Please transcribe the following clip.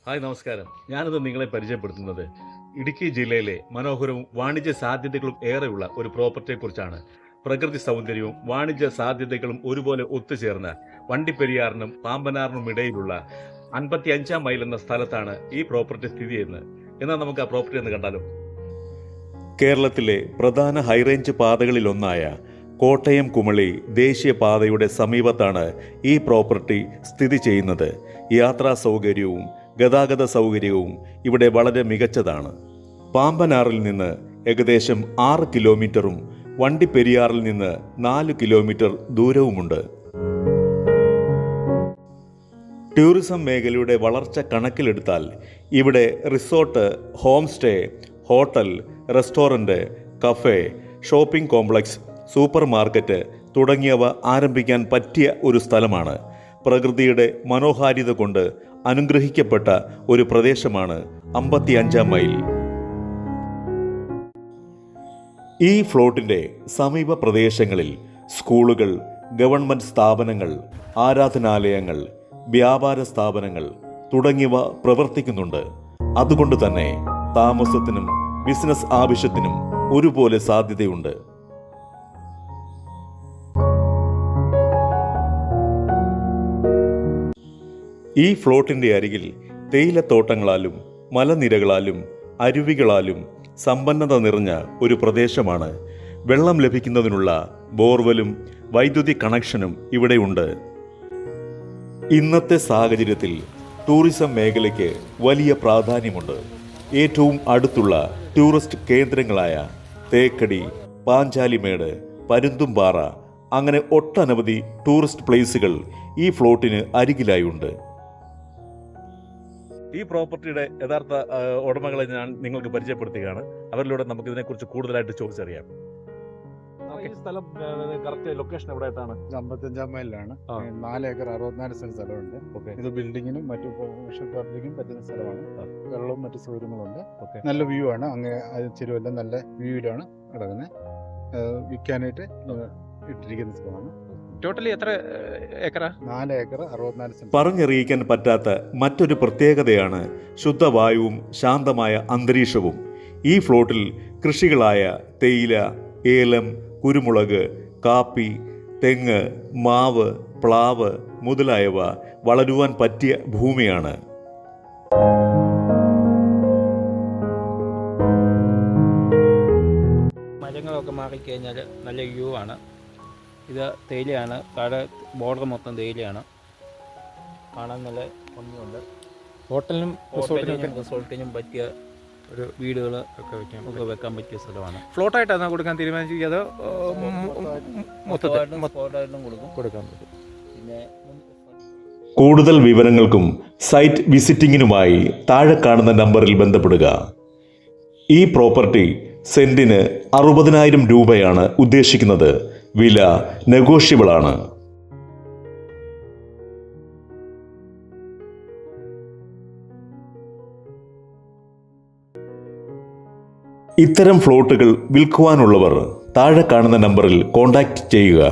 Hi നമസ്കാരം. ഞാനിന്ന് നിങ്ങളെ പരിചയപ്പെടുത്തുന്നത് ഇടുക്കി ജില്ലയിലെ മനോഹരവും വാണിജ്യ സാധ്യതകളും ഏറെയുള്ള ഒരു പ്രോപ്പർട്ടിയെക്കുറിച്ചാണ്. പ്രകൃതി സൗന്ദര്യവും വാണിജ്യ സാധ്യതകളും ഒരുപോലെ ഒത്തുചേർന്ന വണ്ടിപ്പെരിയാറിനും പാമ്പനാറിനും ഇടയിലുള്ള 55 മൈൽ എന്ന സ്ഥലത്താണ് ഈ പ്രോപ്പർട്ടി സ്ഥിതി ചെയ്യുന്നത്. എന്നാൽ നമുക്ക് ആ പ്രോപ്പർട്ടി ഒന്ന് കണ്ടാലോ. കേരളത്തിലെ പ്രധാന ഹൈറേഞ്ച് പാതകളിലൊന്നായ കോട്ടയം കുമളി ദേശീയപാതയുടെ സമീപത്താണ് ഈ പ്രോപ്പർട്ടി സ്ഥിതി ചെയ്യുന്നത്. യാത്രാ സൗകര്യവും ഗതാഗത സൗകര്യവും ഇവിടെ വളരെ മികച്ചതാണ്. പാമ്പനാറിൽ നിന്ന് ഏകദേശം 6 കിലോമീറ്ററും വണ്ടിപ്പെരിയാറിൽ നിന്ന് 4 കിലോമീറ്റർ ദൂരവുമുണ്ട്. ടൂറിസം മേഖലയുടെ വളർച്ച കണക്കിലെടുത്താൽ ഇവിടെ resort, home stay, hotel, restaurant, cafe, shopping complex, super market തുടങ്ങിയവ ആരംഭിക്കാൻ പറ്റിയ ഒരു സ്ഥലമാണ്. പ്രകൃതിയുടെ മനോഹാരിത കൊണ്ട് അനുഗ്രഹിക്കപ്പെട്ട ഒരു പ്രദേശമാണ് 55 മൈൽ. ഈ ഫ്ലോട്ടിൻ്റെ സമീപ പ്രദേശങ്ങളിൽ സ്കൂളുകൾ, ഗവൺമെൻറ് സ്ഥാപനങ്ങൾ, ആരാധനാലയങ്ങൾ, വ്യാപാര സ്ഥാപനങ്ങൾ തുടങ്ങിയവ പ്രവർത്തിക്കുന്നുണ്ട്. അതുകൊണ്ട് തന്നെ താമസത്തിനും ബിസിനസ് ആവശ്യത്തിനും ഒരുപോലെ സാധ്യതയുണ്ട്. ഈ ഫ്ലോട്ടിൻ്റെ അരികിൽ തേയിലത്തോട്ടങ്ങളാലും മലനിരകളാലും അരുവികളാലും സമ്പന്നത നിറഞ്ഞ ഒരു പ്രദേശമാണ്. വെള്ളം ലഭിക്കുന്നതിനുള്ള ബോർവെലും വൈദ്യുതി കണക്ഷനും ഇവിടെയുണ്ട്. ഇന്നത്തെ സാഹചര്യത്തിൽ ടൂറിസം മേഖലയ്ക്ക് വലിയ പ്രാധാന്യമുണ്ട്. ഏറ്റവും അടുത്തുള്ള ടൂറിസ്റ്റ് കേന്ദ്രങ്ങളായ തേക്കടി, പാഞ്ചാലിമേട്, പരുന്തുംപാറ അങ്ങനെ ഒട്ടനവധി ടൂറിസ്റ്റ് പ്ലേസുകൾ ഈ ഫ്ലോട്ടിന് അരികിലായുണ്ട്. ഈ പ്രോപ്പർട്ടിയുടെ യഥാർത്ഥ ഉടമകളെ ഞാൻ നിങ്ങൾക്ക് പരിചയപ്പെടുത്തുകയാണ്. അവരിലൂടെ നമുക്ക് ഇതിനെക്കുറിച്ച് കൂടുതലായിട്ട് ചോദിച്ചറിയാം. ഈ സ്ഥലം കറക്റ്റ് ലൊക്കേഷൻ എവിടെയായിട്ടാണ്? 55 മൈലിലാണ്. 4 ഏക്കർ 64 സെന്റ് സ്ഥലമുണ്ട്. ഇത് ബിൽഡിങ്ങിനും മറ്റു കൊമേഴ്ഷ്യൽ പബ്ലിക്കും പറ്റുന്ന സ്ഥലമാണ്. വെള്ളവും മറ്റു സൗകര്യങ്ങളുണ്ട്. നല്ല വ്യൂ ആണ്. അങ്ങ് ചെരുവെല്ലാം നല്ല വ്യൂവിലാണ് കിടക്കുന്നത്. വിൽക്കാനായിട്ട് ഇട്ടിരിക്കുന്ന സ്ഥലമാണ്. ടോട്ടലി എത്ര ഏക്കറാ? 4 ഏക്കർ 64 സെന്റ്. പറഞ്ഞറിയിക്കാൻ പറ്റാത്ത മറ്റൊരു പ്രത്യേകതയാണ് ശുദ്ധവായുവും ശാന്തമായ അന്തരീക്ഷവും. ഈ ഫ്ലോട്ടിൽ കൃഷികളായ തേയില, ഏലം, കുരുമുളക്, കാപ്പി, തെങ്ങ്, മാവ്, പ്ലാവ് മുതലായവ വളരുവാൻ പറ്റിയ ഭൂമിയാണ്. മരങ്ങളൊക്കെ മാറിക്കഴിഞ്ഞാൽ നല്ല വ്യൂ ആണ്. ഇത് തേയിലയാണ്. താഴെ ബോർഡർ മൊത്തം തേയിലയാണ്. കാണാൻ നല്ല ഭംഗിയുണ്ട്. ഹോട്ടലിനും റിസോർട്ടിനും പറ്റിയ ഒരു വീടുകൾ ഒക്കെ വെക്കാൻ പറ്റിയ സ്ഥലമാണ്. ഫ്ലോട്ടായിട്ടാണ് കൊടുക്കാൻ തീരുമാനിച്ചത്. അത് മൊത്തമായിട്ടും കൊടുക്കാൻ പറ്റും. പിന്നെ കൂടുതൽ വിവരങ്ങൾക്കും സൈറ്റ് വിസിറ്റിങ്ങിനുമായി താഴെ കാണുന്ന നമ്പറിൽ ബന്ധപ്പെടുക. ഈ പ്രോപ്പർട്ടി സെന്റിന് 60,000 രൂപയാണ് ഉദ്ദേശിക്കുന്നത്. വില നെഗോഷ്യബിൾ ആണ്. ഇത്തരം ഫ്ലോട്ടുകൾ വിൽക്കുവാനുള്ളവർ താഴെ കാണുന്ന നമ്പറിൽ കോൺടാക്റ്റ് ചെയ്യുക.